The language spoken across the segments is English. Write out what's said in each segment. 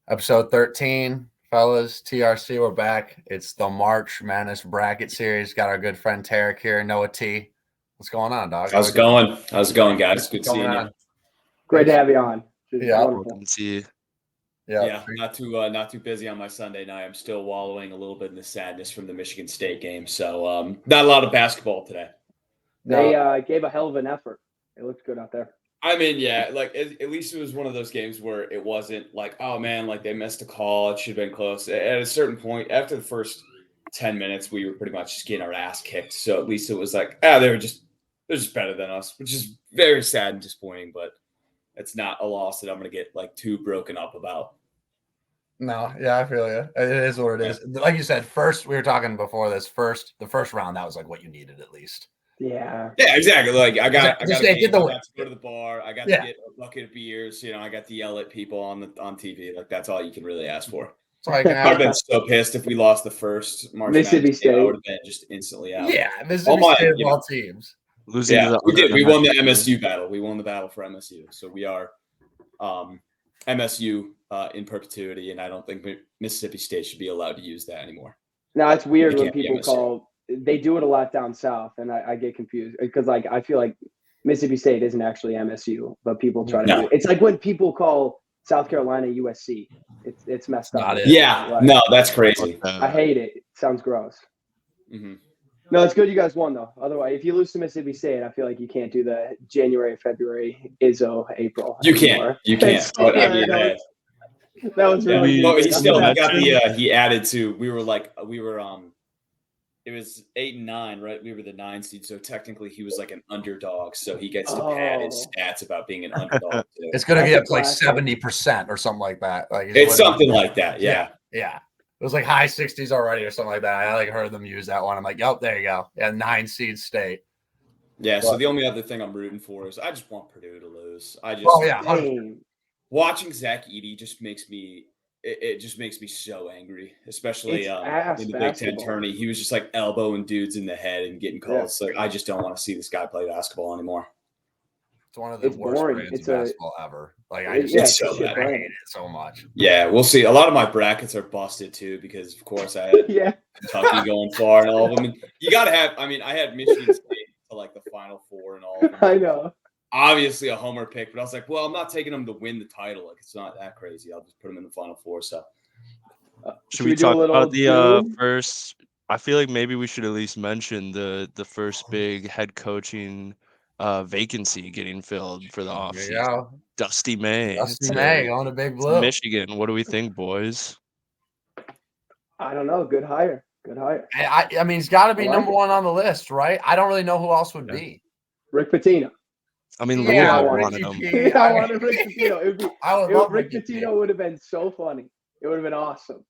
Episode 13, fellas. TRC, we're back. It's the March Madness Bracket Series. Got our good friend Tarek here, Noah T. What's going on, dog? How's it going? How's it going, guys? Good seeing you. Great to have you on. Yeah, wonderful. See you. Yeah, not too busy on my Sunday night. I'm still wallowing a little bit in the sadness from the Michigan State game. So not a lot of basketball today. They gave a hell of an effort. It looked good out there. I mean, yeah, like at least it was one of those games where it wasn't like, oh man, like they missed a call. It should have been close. At a certain point, after the first 10 minutes, we were pretty much just getting our ass kicked. So at least it was like, they're just better than us, which is very sad and disappointing, but it's not a loss that I'm going to get like too broken up about. No, yeah, I feel you. It is what it is. Like you said, we were talking before this, the first round, that was like what you needed at least. Yeah, exactly. Like I got to go to the bar. I got to get a bucket of beers. I got to yell at people on TV. Like that's all you can really ask for. I've been so pissed if we lost the first March Mississippi State. I would have been just instantly out. Yeah, Mississippi State of all teams. Losing we did. We won the MSU battle. We won the battle for MSU. So we are MSU in perpetuity, and I don't think Mississippi State should be allowed to use that anymore. No, it's weird when people they do it a lot down south, and I get confused because like I feel like Mississippi State isn't actually MSU, but people try to do it. It's like when people call South Carolina USC. It's messed up. No, that's crazy. I hate it. It sounds gross. Mm-hmm. No, it's good you guys won though. Otherwise, if you lose to Mississippi State, I feel like you can't do the January, February, Izzo, April. You can't. That was really. He still got the. He added to. We were. It was 8 and 9, right? We were the 9 seed, so technically he was like an underdog. So he gets to pad his stats about being an underdog. Too. It's going to get like 70% or something like that. Like it's something like that. Yeah. It was like high 60s already or something like that. I like heard them use that one. I'm like, yep, there you go. Yeah, 9 seed State. Yeah. So the only other thing I'm rooting for is I just want Purdue to lose. Watching Zach Edey just makes me. It just makes me so angry, especially in the Big Ten tourney. He was just like elbowing dudes in the head and getting calls. Like I just don't want to see this guy play basketball anymore. It's one of the worst brands of basketball ever. Like I hate it so much. Yeah, we'll see. A lot of my brackets are busted too because, of course, I had Kentucky going far and all of them. And you got to have. I mean, I had Michigan State to like the Final Four and all of them. I know. Obviously a homer pick, but I was like, well, I'm not taking them to win the title. Like, it's not that crazy. I'll just put them in the Final Four. So, should we talk about the first? I feel like maybe we should at least mention the first big head coaching vacancy getting filled for the offseason. Yeah. Dusty May on a big blue. Michigan. What do we think, boys? I don't know. Good hire. I mean, he's got to be number one on the list, right? I don't really know who else would be. Rick Pitino. I mean, Louisville wanted him. I wanted Rick Pitino. Rick Pitino would have been so funny. It would have been awesome.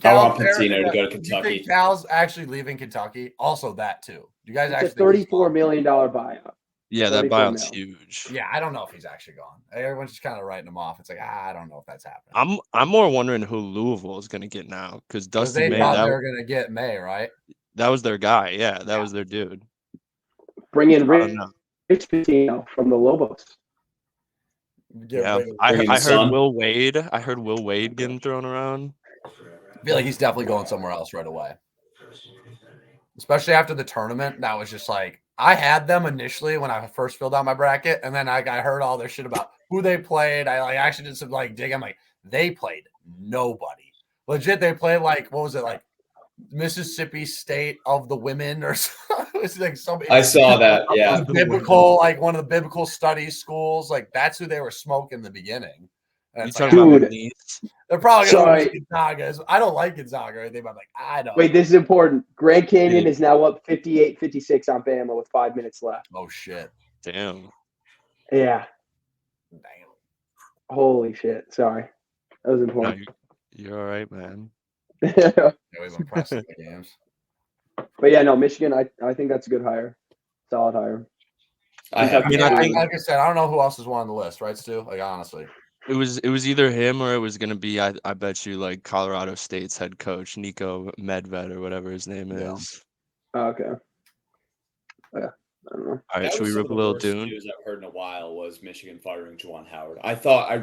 I want Pitino to go to Kentucky. You think Cal's actually leaving Kentucky? Also, that too. You guys it's a $34 million buyout. Yeah, that buyout's huge. Yeah, I don't know if he's actually gone. Everyone's just kind of writing him off. It's like I don't know if that's happening. I'm more wondering who Louisville is going to get now because Dusty May. Thought they were going to get May, right? That was their guy. Yeah, that was their dude. Bring in Rich Pitino from the Lobos. I heard Will Wade. I heard Will Wade getting thrown around. I feel like he's definitely going somewhere else right away. Especially after the tournament. That was just like, I had them initially when I first filled out my bracket, and then I heard all their shit about who they played. I actually did some dig. I'm like, they played nobody. Legit, they played like, what was it, like Mississippi State of the women or something. It's like I saw that, yeah. Biblical, like one of the biblical studies schools. Like that's who they were smoking in the beginning. And you talking about they're probably going to Gonzaga. I don't like Gonzaga or anything, but I'm like, I don't. Wait, this is important. Grand Canyon is now up 58-56 on Bama with 5 minutes left. Oh, shit. Damn. Yeah. Damn. Holy shit. Sorry. That was important. No, you're all right, man. Yeah, we've been pressing the games. But yeah, no, Michigan, I think that's a good hire. Solid hire. I think, like I said, I don't know who else is one on the list, right, Stu? Like, honestly. It was either him or it was gonna be I bet you like Colorado State's head coach Nico Medved or whatever his name is. Oh, okay. Yeah, I don't know. All right, should we rip a little Dune? News I've heard in a while was Michigan firing Juwan Howard. I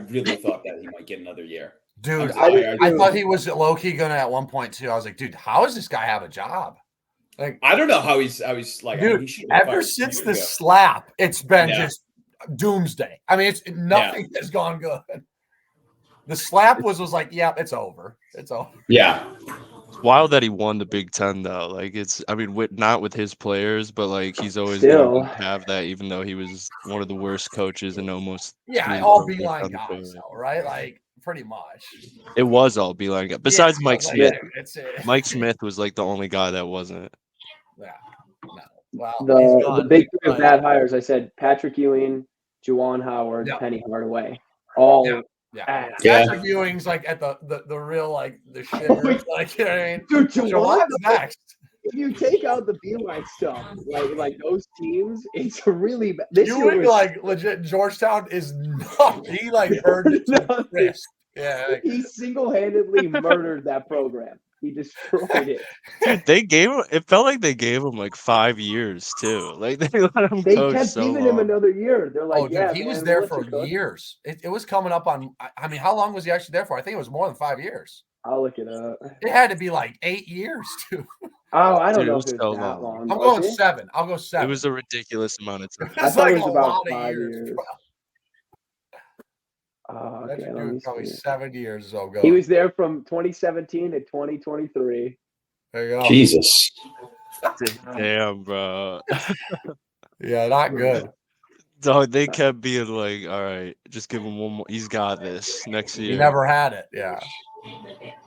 really thought that he might get another year. Dude, I thought he was low key gonna at one point too. I was like, dude, how does this guy have a job? Like, I don't know how he's like. Dude, I mean, ever since the slap, it's been just doomsday. I mean, nothing has gone good. The slap was like, yeah, it's over. It's over. Yeah. It's wild that he won the Big Ten though. Like not with his players, but like he's always gonna have that, even though he was one of the worst coaches and almost all Beeline guys, though, right? Like pretty much. It was all Beeline guys. Besides Mike Smith. Mike Smith was like the only guy that wasn't. Yeah. No. Well, the big three of bad hires, I said Patrick Ewing, Juwan Howard, Penny Hardaway. All Patrick Ewing's like at the real like the shit. Like, you know what I mean? Dude, Juwan next. If you take out the Beeline stuff, like those teams, it's really bad. Ewing, like legit Georgetown is not. He like earned it to Chris. Yeah, like, he single-handedly murdered that program. He destroyed it. Dude, it felt like they gave him like 5 years too. Like they let him coach kept giving him another year. They're like, he was there for years. It was coming up on. I mean, how long was he actually there for? I think it was more than 5 years. I'll look it up. It had to be like 8 years too. Oh, I don't know if it was that long. I'm going 7. I'll go 7. It was a ridiculous amount of time. I thought it was about 5 years. Okay, let me probably 7 years. So go. He was there from 2017 to 2023. There you go. Jesus. Damn, bro. Yeah, not good. Dog, they kept being like, all right, just give him one more. He's got this next year. He never had it. Yeah.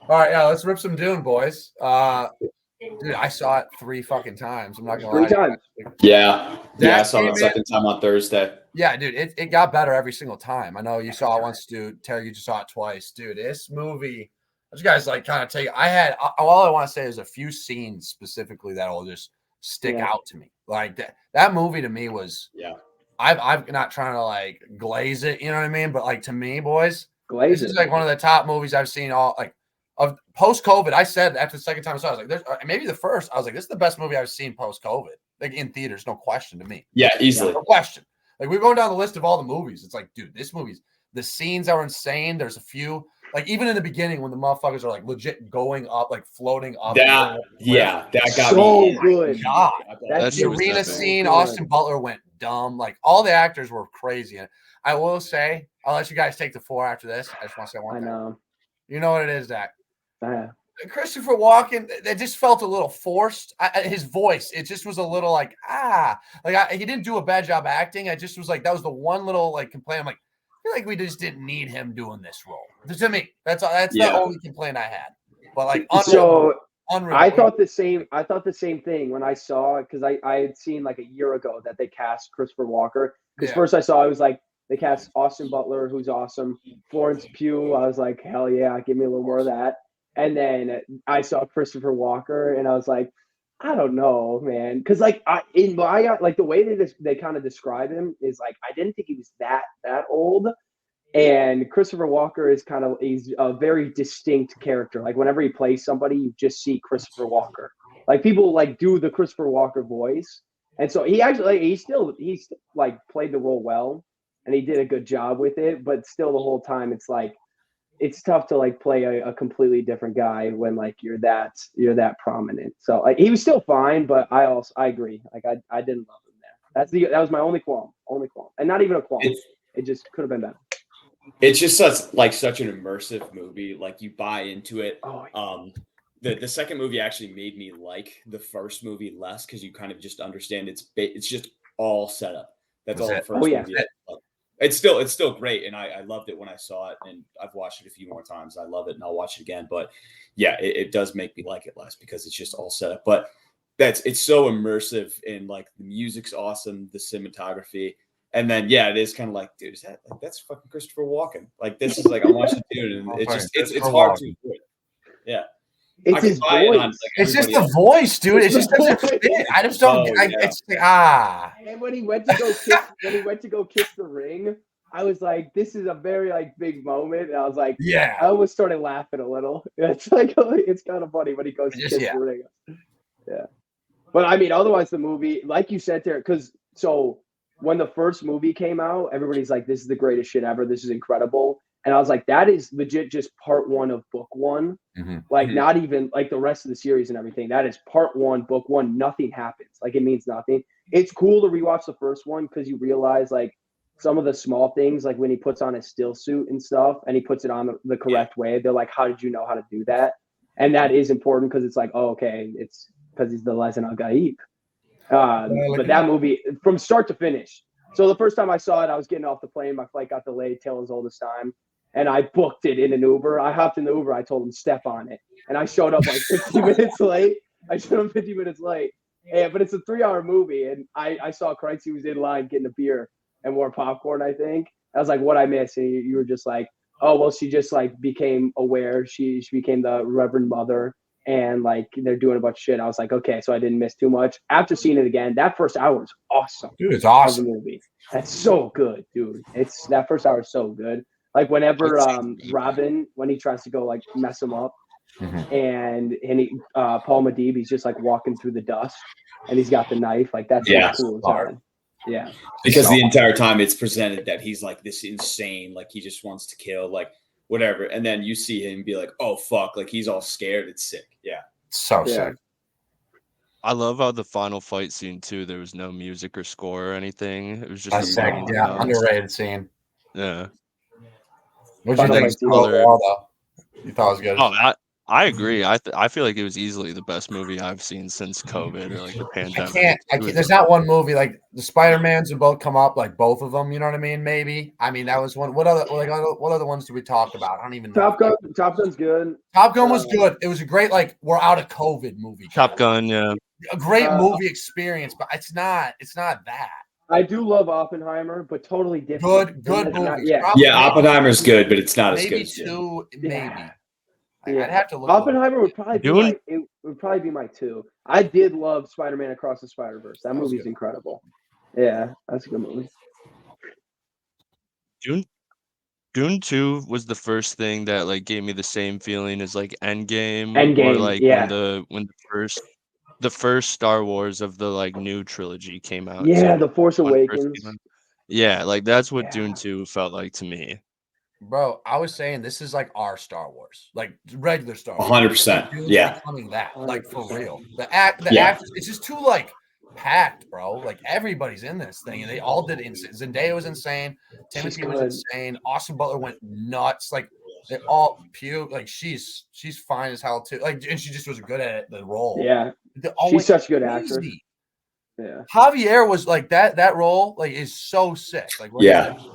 All right, let's rip some Dune, boys. Dude, I saw it 3 fucking times. I'm not gonna lie. 3 times. Yeah. I saw it second time on Thursday. Yeah, dude, it got better every single time. I know you saw it once, dude. Terry, you just saw it twice, dude. This movie, you guys like kind of take. All I want to say is a few scenes specifically that will just stick out to me. Like that movie to me was. Yeah. I'm not trying to like glaze it, you know what I mean? But like to me, boys, this is like one of the top movies I've seen all like of post-COVID. I said after the second time I saw it, I was like, there's maybe the first. I was like, this is the best movie I've seen post-COVID, like in theaters, no question to me. Yeah, easily, no question. Like we're going down the list of all the movies. It's like, dude, this movie's the scenes are insane. There's a few like even in the beginning when the motherfuckers are like legit going up, like floating up. That got so me. good. God, that's the arena scene. Austin Butler went dumb. Like all the actors were crazy. And I will say, I'll let you guys take the floor after this. I just want to say one thing. I know. You know what it is, Zach? Christopher Walken, it just felt a little forced. His voice, it just was a little like, he didn't do a bad job acting. I just was like, that was the one little like complaint. I'm like, I feel like we just didn't need him doing this role. To me, that's the only complaint I had. But like, unreal. I thought the same thing when I saw it because I had seen like a year ago that they cast Christopher Walker. Because first I saw it was like they cast Austin Butler, who's awesome. Florence Pugh, I was like, hell yeah, give me a little more of that. And then I saw Christopher Walker, and I was like, I don't know, man, because like the way they kind of describe him is like I didn't think he was that old. And Christopher Walker he's a very distinct character. Like whenever he plays somebody, you just see Christopher Walker. Like people like do the Christopher Walker voice, and so he actually he still like played the role well, and he did a good job with it. But still, the whole time it's like it's tough to like play a completely different guy when like you're that prominent. So like he was still fine, but I agree. Like I didn't love him there. That was my only qualm, and not even a qualm. It just could have been better. It's just such an immersive movie. Like you buy into it. The second movie actually made me like the first movie less because you kind of just understand it's just all set up. That's all the first movie is. It's still great, and I loved it when I saw it, and I've watched it a few more times. I love it, and I'll watch it again. But yeah, it does make me like it less because it's just all set up. But it's so immersive, and like the music's awesome, the cinematography. And then, it is kind of like, dude, that's fucking Christopher Walken. Like, this is like, I'm watching Dune, and it's hard to do it. Yeah. It's his voice. It's just the voice, dude. It just doesn't fit. I just don't. It's And when he went to go kiss the ring, I was like, this is a very like big moment. And I was like, I almost started laughing a little. It's like, it's kind of funny when he goes to kiss the ring. Yeah. But I mean, otherwise the movie, like you said there, when the first movie came out, everybody's like, this is the greatest shit ever. This is incredible. And I was like, that is legit just part 1 of book 1. Like not even like the rest of the series and everything. That is part 1, book 1. Nothing happens. Like it means nothing. It's cool to rewatch the first one because you realize like some of the small things, like when he puts on his still suit and stuff and he puts it on the correct way. They're like, how did you know how to do that? And that is important because it's like, oh, okay, it's because he's the Legend al Gaib. But that movie from start to finish. So the first time I saw it, I was getting off the plane. My flight got delayed till his oldest time. And I booked it in an Uber. I hopped in the Uber. I told him, step on it. And I showed up like 15 minutes late. Yeah, but it's a 3-hour movie. And I saw Crunchy was in line getting a beer and more popcorn, I think. I was like, what I missed? And you were just like, oh, well, she just like became aware. She became the Reverend Mother. And like they're doing a bunch of shit. I was like, okay, so I didn't miss too much. After seeing it again, that first hour is awesome. Dude, it's awesome. The movie. That's so good, dude. It's that first hour is so good. Like whenever Robin, when he tries to go like mess him up, and he Paul Medivh, he's just like walking through the dust, and he's got the knife. Like that's cool as hell. Yeah, because the entire time it's presented that he's like this insane, like he just wants to kill, like whatever, and then you see him be like, oh fuck, like he's all scared. It's sick. Yeah, so sick. I love how the final fight scene too. There was no music or score or anything. It was just sick. Yeah, underrated scene. Yeah. What did you think overall, though? You thought it was good? Oh, I agree. I feel like it was easily the best movie I've seen since COVID or like the pandemic. I can't. There's not one movie like the Spider-Mans have both come up, like both of them. You know what I mean? Maybe. I mean, that was one. What other ones did we talk about? I don't even know. Top Gun's good. Top Gun was good. It was a great we're out of COVID movie. Top Gun, yeah. A great movie experience, but it's not that. I do love Oppenheimer, but totally different. Good movie. Yeah, Oppenheimer's good, but it's not as good. Maybe. Yeah. I'd have to look. Oppenheimer would probably be it would probably be my 2. I did love Spider-Man Across the Spider-Verse. That movie's incredible. Yeah, that's a good movie. Dune 2 was the first thing that like gave me the same feeling as like Endgame or like when the first Star Wars of the like new trilogy came out. Yeah, The Force Awakens. Yeah, like that's what Dune 2 felt like to me. Bro, I was saying this is like our Star Wars, like regular Star Wars. 100%. Yeah, becoming that, like for real. The act, it's just too like packed, bro. Like everybody's in this thing, and they all did insane. Zendaya was insane. Timothy was insane. Austin Butler went nuts. Like they all puke. Like she's fine as hell too. Like, and she just was good at the role. Yeah, she's such a good actress. Yeah, Javier was like that role like is so sick. Like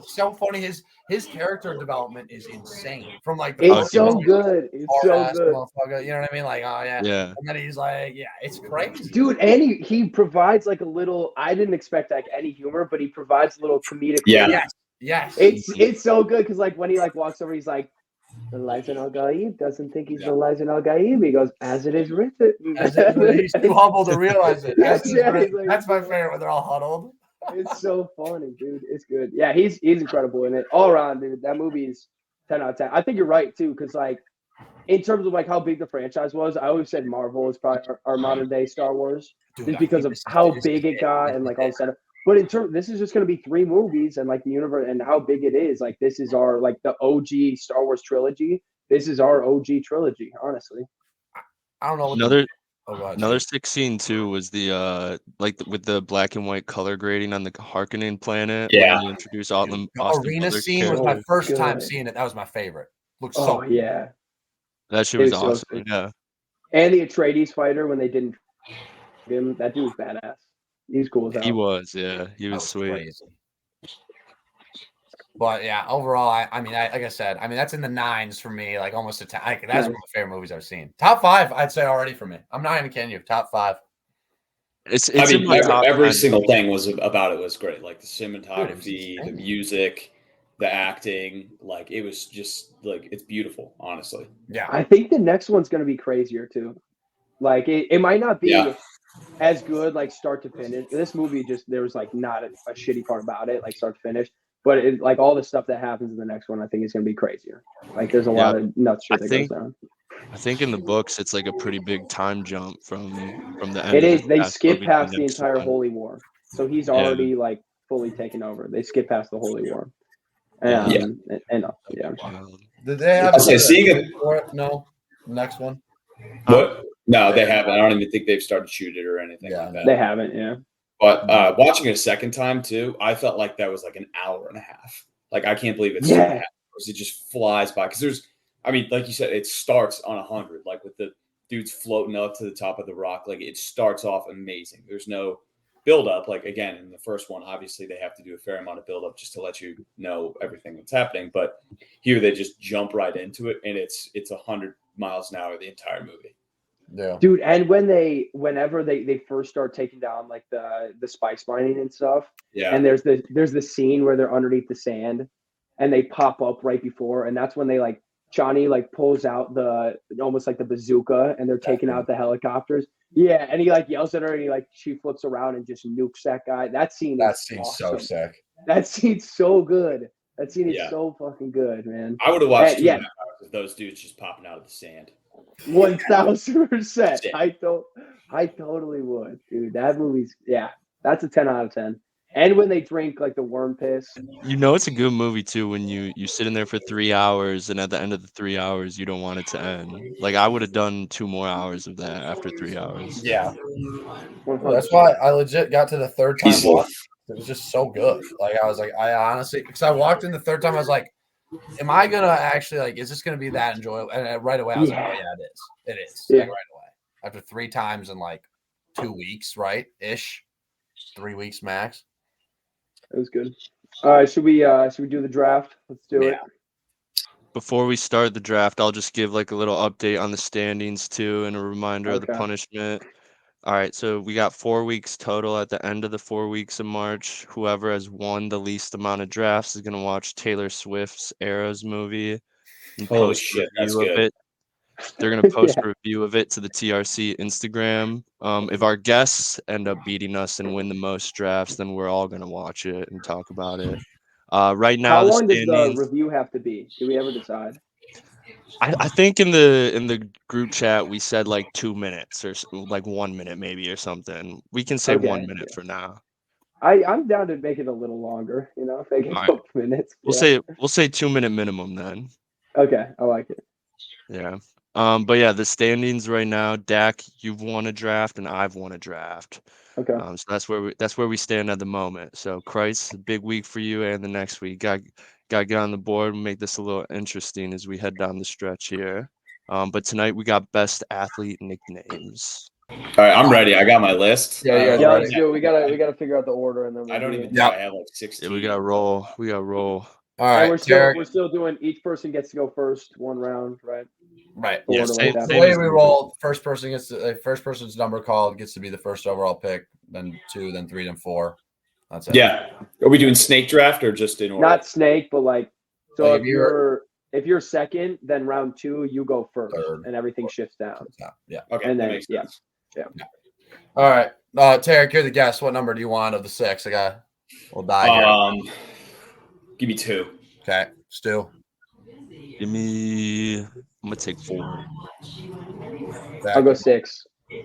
so funny. His character development is insane. From like it's so good. It's so good. Motherfucker. You know what I mean? Like, oh yeah. And then he's like, it's crazy. Dude, and he provides like a little, I didn't expect like any humor, but he provides a little comedic. Yeah. Yes. It's so good because like when he like walks over, he's like, the Legend al Gaib doesn't think he's the Legend al Gaib. He goes, as it is written. He's too humble to realize it. That's my favorite when they're all huddled. It's so funny, dude. It's good. Yeah, he's incredible in it. All around, dude. That movie is 10 out of 10. I think you're right too, because like in terms of like how big the franchise was, I always said Marvel is probably our modern day Star Wars, just because of how big it got and like all the setup. But in terms, this is just going to be 3 movies and like the universe and how big it is. Like this is our like the OG Star Wars trilogy. This is our OG trilogy, honestly. I don't know. Another sick scene too was the with the black and white color grading on the Harkonnen planet. Yeah, when they introduced Austin arena scene was my first time seeing it. That was my favorite. Looks so cool. Yeah, that shit was awesome. So yeah, and the Atreides fighter when they didn't him, that dude was badass. He's cool as hell. He was, yeah, he was sweet. Crazy. But yeah, overall, I mean, like I said, I mean that's in the 9s for me, like almost a 10. That's one of my favorite movies I've seen. Top 5, I'd say already for me. I'm not even kidding you. Top 5. It's I mean, every single thing was about it was great. Like the cinematography, the music, the acting. Like it was just like it's beautiful, honestly. Yeah, I think the next one's gonna be crazier too. Like it might not be as good, like start to finish. This movie there was like not a shitty part about it, like start to finish. But it, like all the stuff that happens in the next one, I think is going to be crazier. Like there's a lot of nuts shit that goes down. I think in the books, it's like a pretty big time jump from the end. It is. They skip past the entire Holy War, so he's already like fully taken over. They skip past the Holy War. And Did they have? No, next one. What? No, they haven't. I don't even think they've started shooting it or anything like that. They haven't. Yeah. But watching it a second time too, I felt like that was like an hour and a half. Like I can't believe it's 2.5 hours. It just flies by because like you said, it starts on 100, like with the dudes floating up to the top of the rock. Like it starts off amazing. There's no build up. Like again, in the first one, obviously they have to do a fair amount of build up just to let you know everything that's happening. But here they just jump right into it, and it's 100 miles an hour the entire movie. Yeah, dude. And whenever they first start taking down like the spice mining and stuff, and there's the scene where they're underneath the sand, and they pop up right before, and that's when they like Johnny like pulls out almost like the bazooka, and they're taking out the helicopters. Yeah, and he like yells at her, and she flips around and just nukes that guy. That scene's awesome. so sick. That scene's so good. That scene is so fucking good, man. I would have watched 2.5 hours of those dudes just popping out of the sand. 1000%. I totally would, dude. That movie's that's a 10 out of 10. And when they drink like the worm piss, it's a good movie too when you sit in there for 3 hours, and at the end of the 3 hours you don't want it to end. Like I would have done 2 more hours of that after 3 hours. Yeah, that's why I legit got to the third time watch. It was just so good. Like I was like, I honestly, because I walked in the third time, I was like, am I gonna actually like? Is this gonna be that enjoyable? And right away, I was like, oh, yeah, it is. It is. Like, right away, after 3 times in like 2 weeks, right? Ish, 3 weeks max. It was good. All right, should we do the draft? Let's do it. Before we start the draft, I'll just give like a little update on the standings too, and a reminder of the punishment. All right, so we got 4 weeks total. At the end of the 4 weeks of March, whoever has won the least amount of drafts is going to watch Taylor Swift's Eras movie and post a review of it. They're going to post a review of it to the TRC Instagram. If our guests end up beating us and win the most drafts, then we're all going to watch it and talk about it. Right now, how long does the review have to be? Do we ever decide? I think in the group chat we said like 2 minutes or like 1 minute maybe or something. We can say 1 minute for now. I'm down to make it a little longer. If I get a couple minutes. We'll say 2 minute minimum then. Okay, I like it. Yeah. But yeah, the standings right now, Dak, you've won a draft and I've won a draft. Okay. So that's where we stand at the moment. So Christ, a big week for you, and the next week got to get on the board and make this a little interesting as we head down the stretch here. But tonight we got best athlete nicknames. All right, I'm ready. I got my list. Yeah, let's do it. We gotta figure out the order, and then I don't even think I have like 16. Yeah, we gotta roll. All right, and we're still doing. Each person gets to go first, 1 round, right? Right. Yeah. The way we roll, first person's number called gets to be the first overall pick, then 2, then 3, then 4. That's it. Yeah. Are we doing snake draft or just in order? Not snake, but like so. Like if you're second, then round 2 you go first, and everything shifts down. Yeah. Okay. And then yeah. All right, Tarek, you're the guest. What number do you want of the 6? We'll die here. Give me 2. Okay, Stu. Give me. I'm gonna take 4. I'll go 6. Yeah,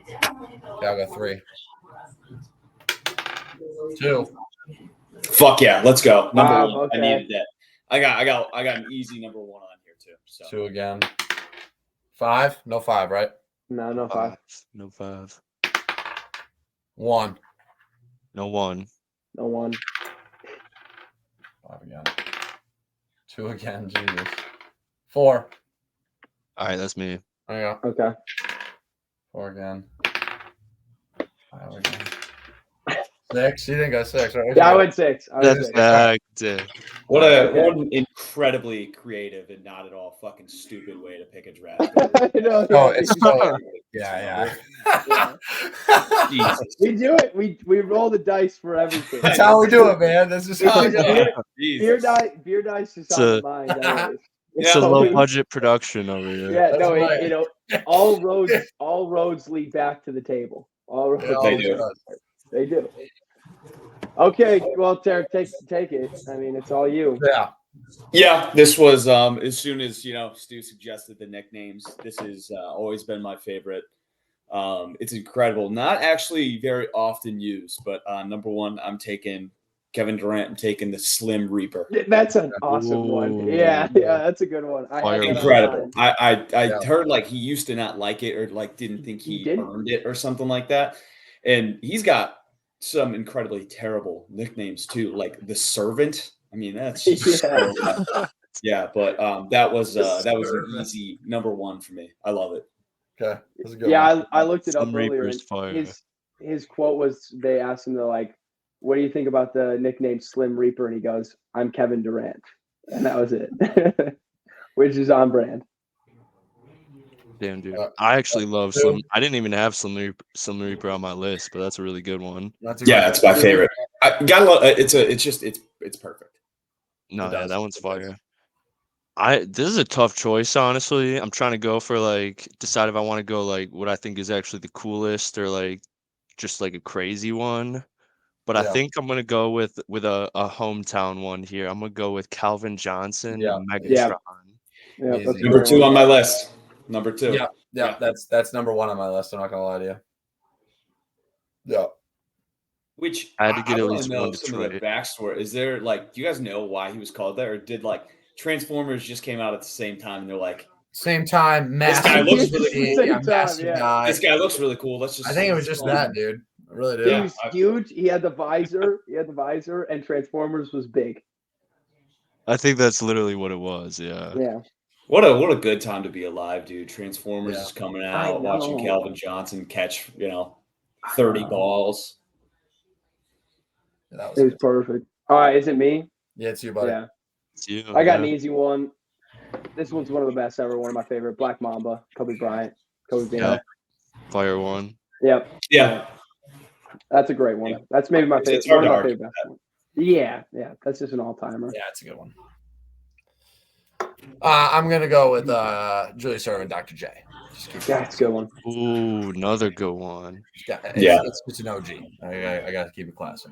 I'll go 3. 2. Fuck yeah, let's go. Number 1. Okay. I needed that. I got an easy number 1 on here too. So 2 again. 5? No 5, right? No 5. No 5. 1. No 1. No 1. 5 again. 2 again. Jesus. 4. All right, that's me. There you go. Okay. 4 again. 5 again. 6. You didn't go 6, right? Yeah, I went 6. What an incredibly creative and not at all fucking stupid way to pick a draft. Yeah. Jesus. We do it. We roll the dice for everything. That's how we do it, man. This is how we do it. Beer dice is on the mind. It's a low budget production over here. Yeah, no, right. All roads lead back to the table. All roads. They do. Okay, well, Tarek, take it. I mean, it's all you. Yeah, this was as soon as Stu suggested the nicknames. This has always been my favorite. It's incredible. Not actually very often used, but number 1, I'm taking Kevin Durant taking the Slim Reaper. That's an awesome one. Yeah, that's a good one. Incredible. I heard like he used to not like it or like didn't think he earned it or something like that. And he's got some incredibly terrible nicknames too, like the Servant. I mean, that's just yeah, but that was an easy number one for me. I love it. Okay. I looked it up earlier. His quote was, they asked him to like, what do you think about the nickname Slim Reaper? And he goes, I'm Kevin Durant. And that was it. Which is on brand. Damn, dude. I actually love Slim. I didn't even have Slim Reaper on my list, but that's a really good one. That's my favorite. It's perfect. No, that one's fire. This is a tough choice, honestly. I'm trying to go for like decide if I want to go like what I think is actually the coolest or like just like a crazy one. But I think I'm gonna go with a hometown one here. I'm gonna go with Calvin Johnson and Megatron. Number 2 on my list. Number 2. Yeah. That's number 1 on my list. I'm not gonna lie to you. Yeah. Which I had to get at least know one some of the backstory. Is there like, do you guys know why he was called that, or did like Transformers just came out at the same time and they're like same time? This guy looks really cool. Guy. This guy looks really cool. Let's just. I think it was just that, dude. I really do. He was huge. He had the visor. And Transformers was big. I think that's literally what it was. Yeah. Yeah. What a good time to be alive, dude. Transformers is coming out. Watching Calvin Johnson catch 30 balls. It was perfect. All right, is it me? Yeah, it's you, buddy. Yeah. It's you. I got an easy one. This one's one of the best ever. One of my favorite. Black Mamba, Kobe Bryant, Kobe Bryant. Fire one. Yep. Yeah. That's a great one. That's maybe my favorite. One of my favorite best one. Yeah. That's just an all-timer. Yeah, it's a good one. I'm gonna go with Julius Erving, Dr. J. That's a good one. Ooh, another good one. It's an OG. I gotta keep it classic.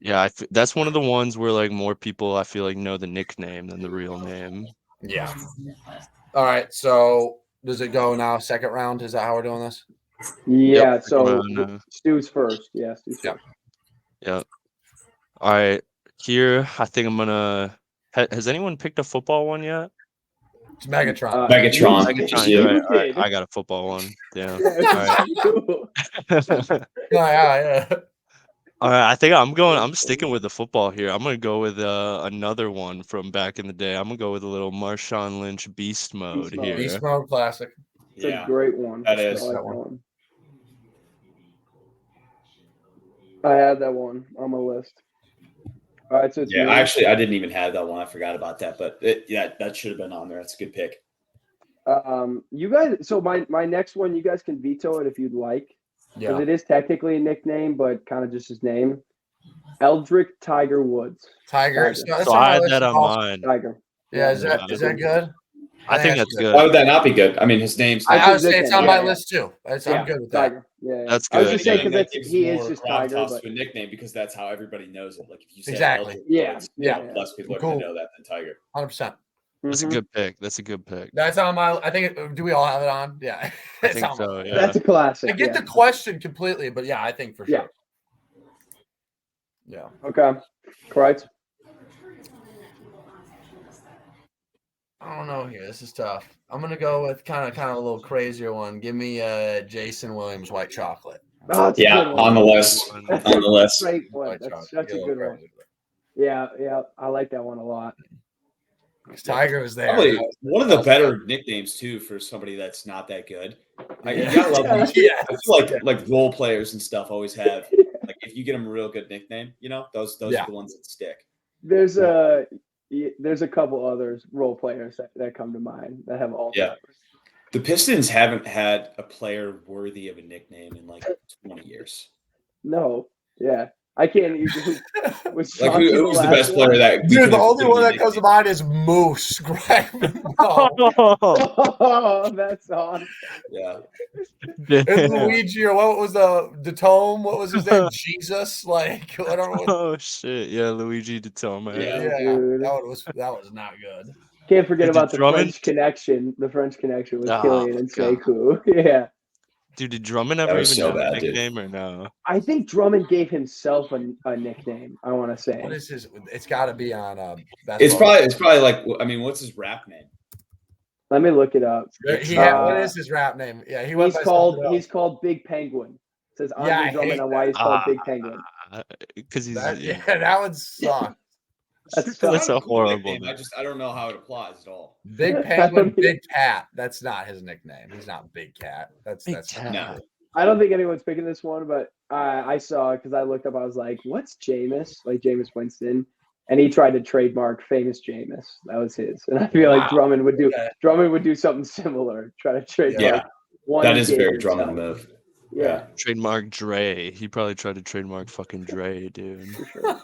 Yeah, that's one of the ones where like more people I feel like know the nickname than the real name. Yeah. All right. So does it go now? Second round? Is that how we're doing this? Yeah. Yep. So Stu's first. Yeah. Stu's first. Yep. All right. Here, I think I'm gonna. Has anyone picked a football one yet? It's Megatron. Megatron. I got a football one. Yeah. Yeah. All right, I think I'm sticking with the football here. I'm gonna go with another one from back in the day. I'm gonna go with a little Marshawn Lynch beast mode here. Beast mode classic. It's a great one. That is that one. I had that one on my list. All right, so actually, I didn't even have that one. I forgot about that, but that should have been on there. That's a good pick. You guys. So my next one, you guys can veto it if you'd like. Because it is technically a nickname, but kind of just his name. Eldrick Tiger Woods. Tiger. So I had that on mine. Tiger. Yeah, is that good? I think that's good. Why would that not be good? I mean, his name's. I would say it's on my list too. I'm good with that. Tiger. Yeah, that's good. I was just saying because he is just Tiger. But a nickname because that's how everybody knows it. Like if you say exactly. Eldrick, less people are going to know that than Tiger. 100%. That's a good pick. That's on my. I think. Do we all have it on? Yeah. I think so. Yeah. That's a classic. I get the question completely, but yeah, I think for sure. Yeah. Okay. Correct. I don't know here. This is tough. I'm gonna go with kind of a little crazier one. Give me Jason Williams White Chocolate. Oh, on the list. On the list. Great one. That's a good one. Yeah. I like that one a lot. Tiger was there. Probably one of the better nicknames too for somebody that's not that good. You gotta love them. I feel like role players and stuff always have like if you get them a real good nickname, those are the ones that stick. There's a couple others role players that come to mind that have all. Yeah, the Pistons haven't had a player worthy of a nickname in like 20 years. No, yeah. I can't even. Who was the best player that? Dude, the only one that comes to mind is Moose. Oh, that's on. Yeah. And Luigi, or what was the Tome? What was his name? Jesus? Like, I don't know. Oh shit! Yeah, Luigi Tome. Yeah, that was not good. Can't forget about the French Connection. The French Connection with Killian and Sekou. Yeah. Dude, did Drummond ever even have a nickname or no? I think Drummond gave himself a nickname. I want to say. What is his? It's got to be on. It's probably like. I mean, what's his rap name? Let me look it up. What is his rap name? Yeah, he's called Big Penguin. It says Andre Drummond on why he's called Big Penguin. Because he's that would suck. That's a horrible name. I don't know how it applies at all. Big Penguin, Big Cat. That's not his nickname. He's not Big Cat. That's no. I don't think anyone's picking this one, but I saw it because I looked up. I was like, "What's Jameis?" Like Jameis Winston, and he tried to trademark famous Jameis. That was his, and I feel like Drummond would do something similar. Try to trademark. Yeah, one that is a very Drummond move. Yeah. Trademark Dre. He probably tried to trademark fucking Dre, dude. For sure.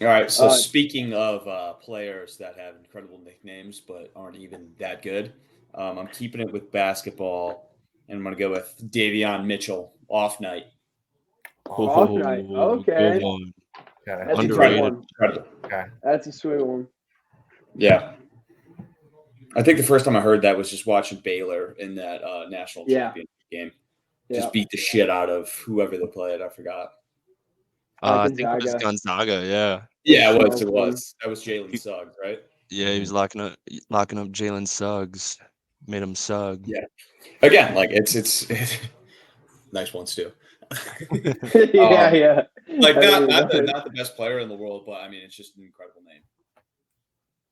All right. So speaking of players that have incredible nicknames but aren't even that good, I'm keeping it with basketball, and I'm going to go with Davion Mitchell, off night. Off night. Okay. That's underrated. Okay. That's a sweet one. Yeah. I think the first time I heard that was just watching Baylor in that national championship game. Just beat the shit out of whoever they played. I forgot. I think it was Gonzaga. Yeah. Yeah, it was. That was Jalen Suggs, right? Yeah, he was locking up Jalen Suggs. Made him sug. Yeah. Again, like it's nice ones too. yeah. Like not the best player in the world, but I mean it's just an incredible name.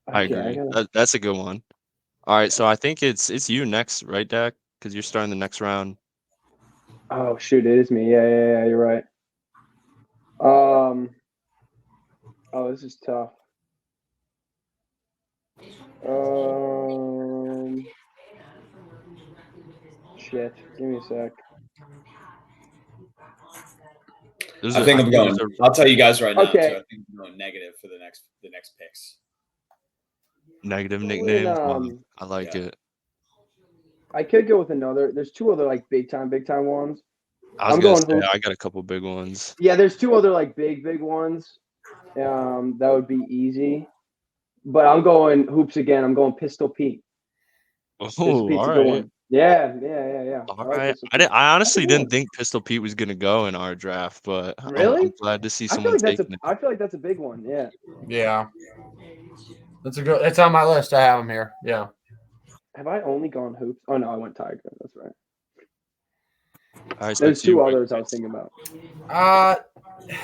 I agree. That's a good one. All right, so I think it's you next, right, Dak? Because you're starting the next round. Oh shoot, it is me. Yeah, you're right. Oh, this is tough. Shit. Give me a sec. I think I'm going. I'll tell you guys right now. Okay. So I think I'm going negative for the next picks. Negative nickname. I like it. I could go with another. There's two other like big time ones. I got a couple big ones. Yeah, there's two other like big ones. That would be easy. But I'm going hoops again. I'm going Pistol Pete. Oh, all right. Yeah. All right. I honestly didn't think Pistol Pete was gonna go in our draft, but really? I'm glad to see someone taking it. I feel like that's a big one. Yeah. Yeah. It's on my list. I have him here. Yeah. Have I only gone hoops? Oh no, I went Tiger. That's right. All right, there's two others I was thinking about. It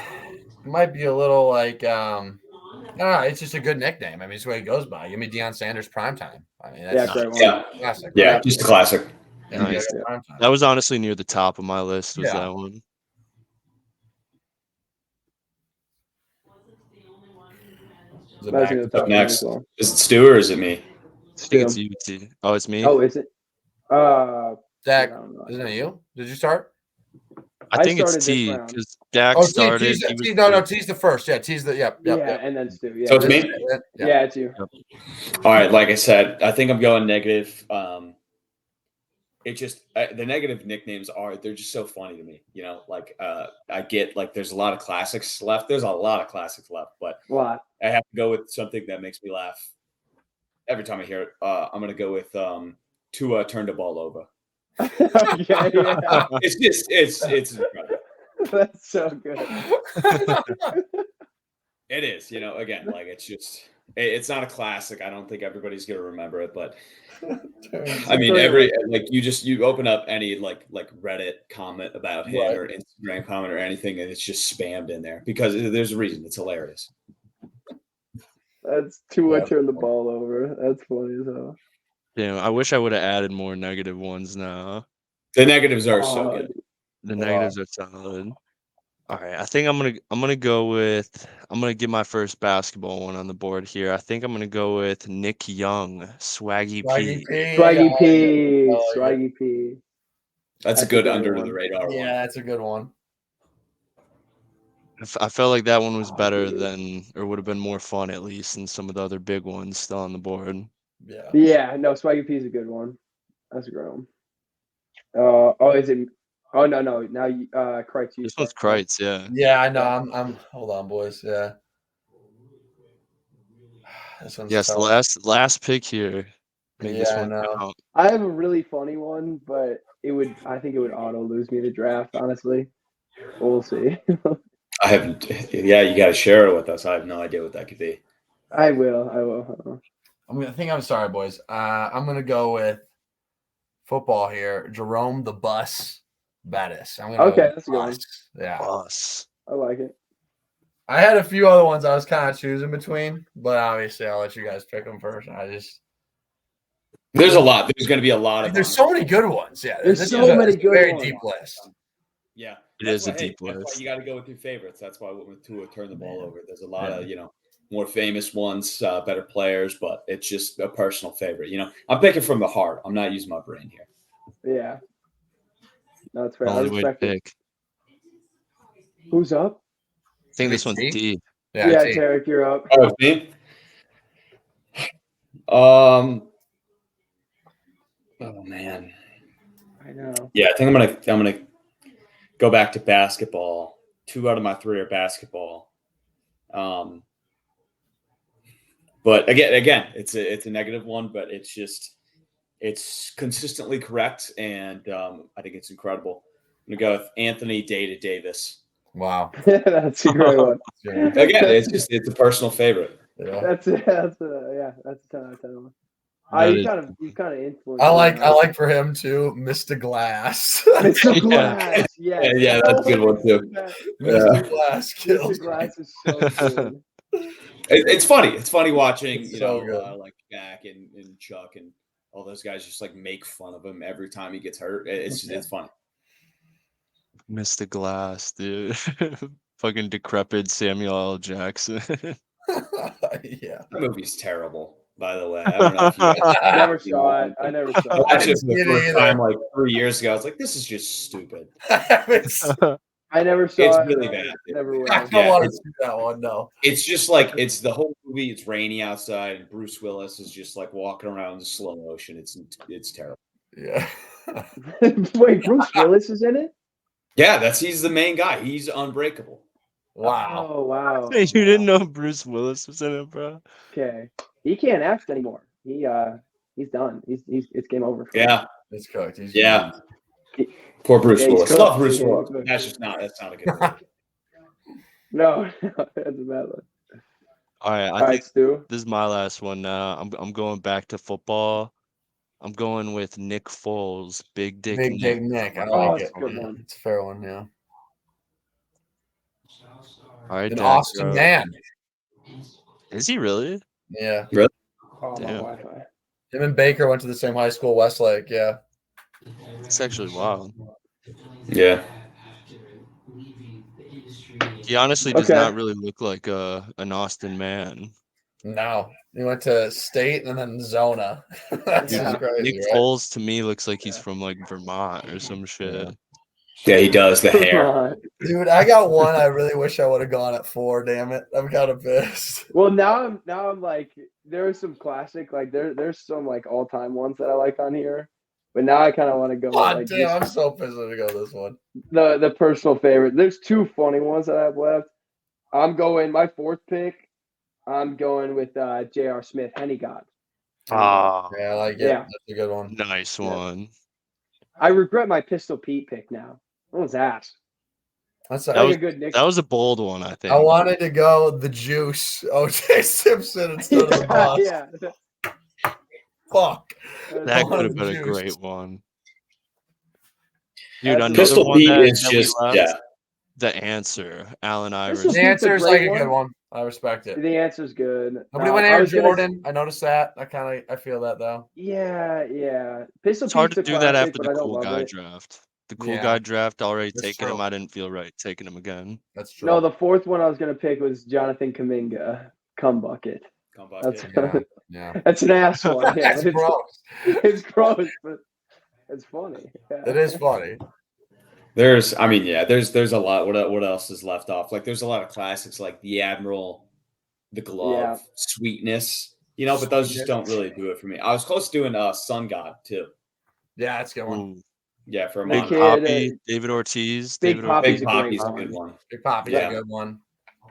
might be a little like I don't know. It's just a good nickname. I mean, it's the way it goes by. Give me Deion Sanders primetime. I mean, that's great one. Classic. Yeah, right? just a classic. Nice. That was honestly near the top of my list. Was that one? Up next, is it Stu or is it me? I think it's you. Oh, it's me. Oh, is it? Dak, isn't it you? Did you start? I think it's T because Dak started. T's the first. Yeah, T's the yep. And then Stu. Yeah. So it's me. Yeah, it's you. Yep. All right, like I said, I think I'm going negative. It just the negative nicknames they're just so funny to me. You know, like I get like there's a lot of classics left. There's a lot of classics left, but I have to go with something that makes me laugh every time I hear it. I'm gonna go with Tua turned the ball over. yeah. It's incredible. That's so good. It is, you know, again, like it's not a classic. I don't think everybody's gonna remember it, but I mean, you open up any like Reddit comment about him or Instagram comment or anything, and it's just spammed in there because there's a reason. It's hilarious. That's Tua turned the ball over. That's funny as hell. Damn, I wish I would have added more negative ones now. The negatives are so good. The negatives are solid. All right, I think I'm gonna get my first basketball one on the board here. I think I'm gonna go with Nick Young, Swaggy P. Swaggy P. That's a good under the radar one. Yeah, that's a good one. I felt like that one was better than, or would have been more fun at least than some of the other big ones still on the board. Yeah. No, Swaggy P is a good one. That's a great one. Is it? Oh no. Now Kreitz. This one's Kreitz, yeah. Yeah, I know. I'm. Hold on, boys. Yeah. This one's tough. Last pick here. Make this one count. I have a really funny one, but I think it would auto lose me the draft, honestly. We'll see. I haven't. Yeah, you got to share it with us. I have no idea what that could be. I will. I think I'm sorry, boys. I'm gonna go with football here. Jerome the Bus Bettis. I'm gonna go that's a good one. Yeah. Bus. I like it. I had a few other ones I was kind of choosing between, but obviously I'll let you guys pick them first. There's a lot. There's going to be a lot of. There's so many good ones. Yeah, there's so many good very ones. Deep list. Yeah, it is a deep list. That's why you got to go with your favorites. That's why with Tua turned the ball over. There's a lot of more famous ones, better players, but it's just a personal favorite. I'm picking from the heart. I'm not using my brain here. Yeah, that's fair. I respect it. Who's up? I think this one's D. Yeah, Tarek, you're up. Oh, me? Oh man. I know. Yeah, I think I'm gonna go back to basketball. 2 out of my 3 are basketball. But again, it's a negative one, but it's consistently correct, and I think it's incredible. I'm gonna go with Anthony Davis. Wow, that's a great one. Again, it's a personal favorite. Yeah. That's a 10 out of 10. You kind of influenced. I like for him too, Mr. Glass. Mr. Glass, yeah, that's a good one too. Mr. Glass kills. Mr. Glass is so good. It's funny. It's funny watching like Shaq and Chuck and all those guys just like make fun of him every time he gets hurt. It's funny. Mr. Glass, dude. Fucking decrepit Samuel L. Jackson. Yeah, that movie's terrible. By the way, I don't know if you I never saw it. I never saw it. I watched it for the first time like 3 years ago. I was like, this is just stupid. I never saw it's it. Really bad. Never will. I don't want to see that one. No, it's just like it's the whole movie. It's rainy outside, and Bruce Willis is just like walking around in slow motion. It's terrible. Yeah. Wait, Bruce Willis is in it? Yeah, he's the main guy. He's unbreakable. Wow. Oh wow. You didn't know Bruce Willis was in it, bro? Okay, he can't act anymore. He's done. He's it's game over. For him. It's cooked. Poor Bruce Willis. Love Bruce Willis. That's not a good one. No, that's a bad one. All right, I think Stu. This is my last one now. I'm going back to football. I'm going with Nick Foles, Big Dick Nick. I like it. It's a fair one, yeah. All right, an awesome man. Is he really? Yeah. Really? Oh, my Wi-Fi. Him and Baker went to the same high school, Westlake. Yeah. It's actually wild. Yeah. He honestly does not really look like an Austin man. No. He went to State and then Zona. That's just crazy. Nick Foles to me looks like he's from like Vermont or some shit. Yeah, he does. The hair. Dude, I got one I really wish I would have gone at 4, damn it. I'm kind of pissed. Well, now I'm like, there's some classic, like there's some like all-time ones that I like on here. But now I kind of want to go. God damn, I'm so pissed to go this one. The personal favorite. There's 2 funny ones that I have left. I'm going my 4th pick. I'm going with J.R. Smith, Henny God. Ah, yeah, I like it. Yeah. That's a good one. Nice one. I regret my Pistol Pete pick now. That was ass. That's a good nickname. That was a bold one, I think. I wanted to go the Juice, O.J. Simpson instead of the Boss. Yeah. Fuck. That could have been a great one. Dude, another Pistol one Pete that is just The Answer, Allen Iverson. The Answer is like a good one. I respect it. The Answer's good. Nobody went Air Jordan. I noticed that. I feel that though. Yeah. It's hard to do that after the cool guy draft. The cool guy draft already taken him. I didn't feel right taking him again. That's true. No, the 4th one I was gonna pick was Jonathan Kuminga, Cum Bucket. Yeah. That's an ass one. Yeah, That's gross. It's gross, but it's funny. Yeah. It is funny. There's a lot. What else is left off? Like, there's a lot of classics like the Admiral, the Glove, Sweetness. But those just don't really do it for me. I was close to doing Sun God too. Yeah, that's a good one. Ooh. Yeah, for a Big Poppy, David Ortiz. Big Poppy's a good one. Big Poppy's a good one.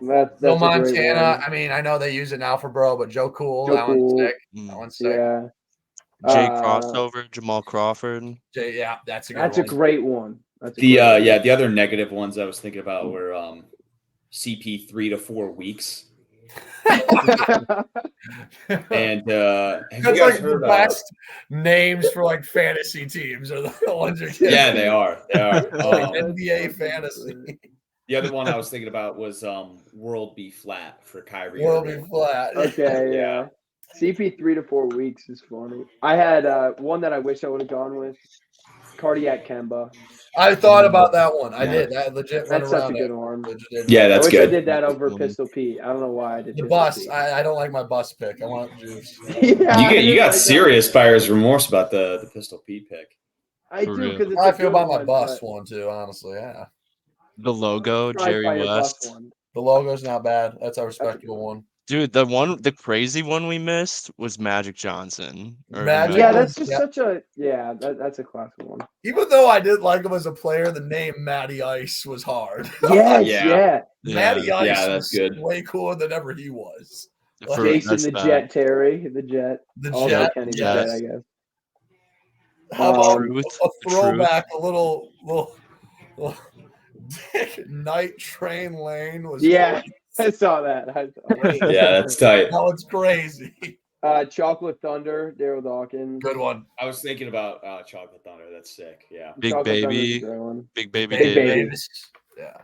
That's Joe Montana. I mean, I know they use it now for bro, but Joe Cool, that one's sick. That one's sick. Yeah. Jay crossover, Jamal Crawford. Jay, yeah, that's a great one. The other negative ones I was thinking about were CP 3 to 4 weeks. And have you guys heard the best names for like fantasy teams are the ones you're getting? Yeah, they are. NBA fantasy. The other one I was thinking about was World Be Flat for Kyrie. World Be Flat. Okay, yeah. CP 3 to 4 weeks is funny. I had one that I wish I would have gone with. Cardiac Kemba. I thought about that one. I did. That legit. That's such a good one. Yeah, that's good. I wish I did that over Pistol Pete. I don't know why I did the bus. I don't like my bus pick. I want Juice. You got serious buyer's remorse about the Pistol Pete pick. I do because I feel about my bus one too. Honestly, yeah. The logo, Jerry West. The logo's not bad. That's a respectable one. Dude, the crazy one we missed was Magic Johnson. Yeah, that's just such a that's a classic one. Even though I didn't like him as a player, the name Matty Ice was hard. Yeah. Matty Ice that's good. Way cooler than ever he was. Like, Jason the Jet Terry, the Jet. The Jet, I guess. How about a throwback, a little Night Train Lane was I saw that. Yeah, that's tight. That was crazy. Chocolate Thunder, Daryl Dawkins. Good one. I was thinking about Chocolate Thunder. That's sick. Yeah. Big Baby Davis. Yeah.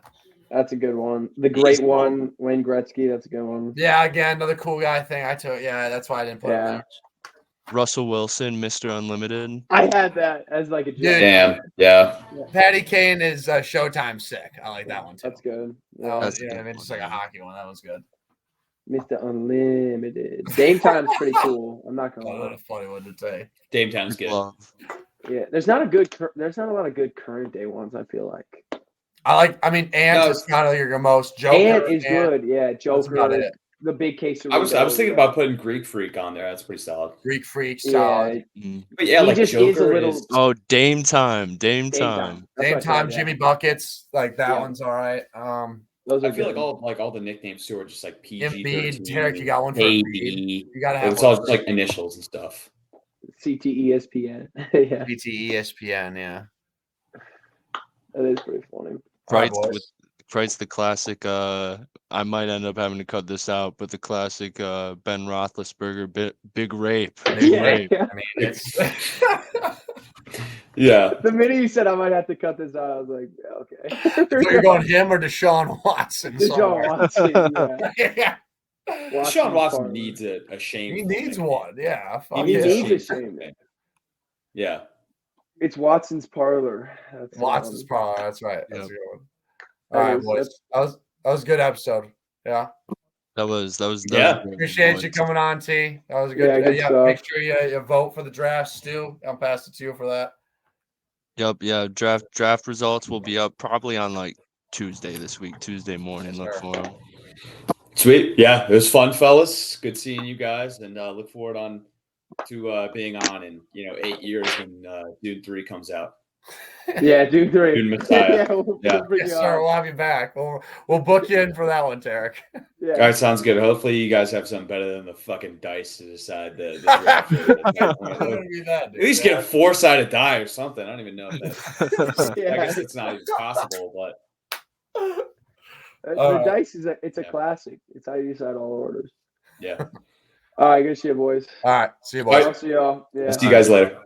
That's a good one. The great one, Wayne Gretzky. That's a good one. Yeah, again, another cool guy thing. I took. Yeah, that's why I didn't put him there. Russell Wilson, Mr. Unlimited. I had that as like a joke. Damn. Yeah. Patty Kane is Showtime sick. I like that one too. That's good. That's just like a hockey one. That was good. Mr. Unlimited. Game Time's pretty cool. I'm not gonna lie. That's a funny one to say. Game Time's good. Yeah, there's not a lot of good current day ones. I feel like. Ant is kind of your most. Joker Ant is good. Yeah, Joker. The big case. I was thinking about putting Greek Freak on there. That's pretty solid. Greek Freak, solid. But yeah, like Joker is. Oh, Dame Time. Dame Time. Jimmy Buckets. Like that one's all right. I feel like all the nicknames too are just like PG. Embiid, Derek, you got one for Embiid. You gotta have. It's all just like initials and stuff. CTESPN. Yeah. CTESPN. Yeah. That is pretty funny. Price the classic. I might end up having to cut this out, but the classic Ben Roethlisberger big rape. Rape. I mean, it's. Yeah. The minute you said I might have to cut this out, I was like, okay. So you're going him or Deshaun Watson? Deshaun Watson. Yeah. Deshaun Watson needs a shame. He needs one. Yeah. He needs a shame. Yeah. It's Watson's Parlor. Watson's Parlor. That's right. That's a good one. All right, boys. That was a good episode. Yeah. That was. Appreciate you coming on, T. That was a good. Make sure you vote for the draft, Stu. I'll pass it to you for that. Yep. Yeah. Draft results will be up probably on like Tuesday this week. Tuesday morning. Look for them. Sweet. Yeah, it was fun, fellas. Good seeing you guys, and look forward to being on in 8 years when Dune 3 comes out. Yeah, Dune 3. Dune Messiah. Yes, sir. We'll have you back. We'll book you in for that one, Tarek. Yeah. All right, sounds good. Hopefully, you guys have something better than the fucking dice to decide the draft. At least get a 4-sided die or something. I don't even know if that. I guess it's not even possible, but the dice is a classic. It's how you decide all orders. Yeah. All right, good to see you, boys. All right, see you, boys. I'll see y'all. Yeah. See you guys later.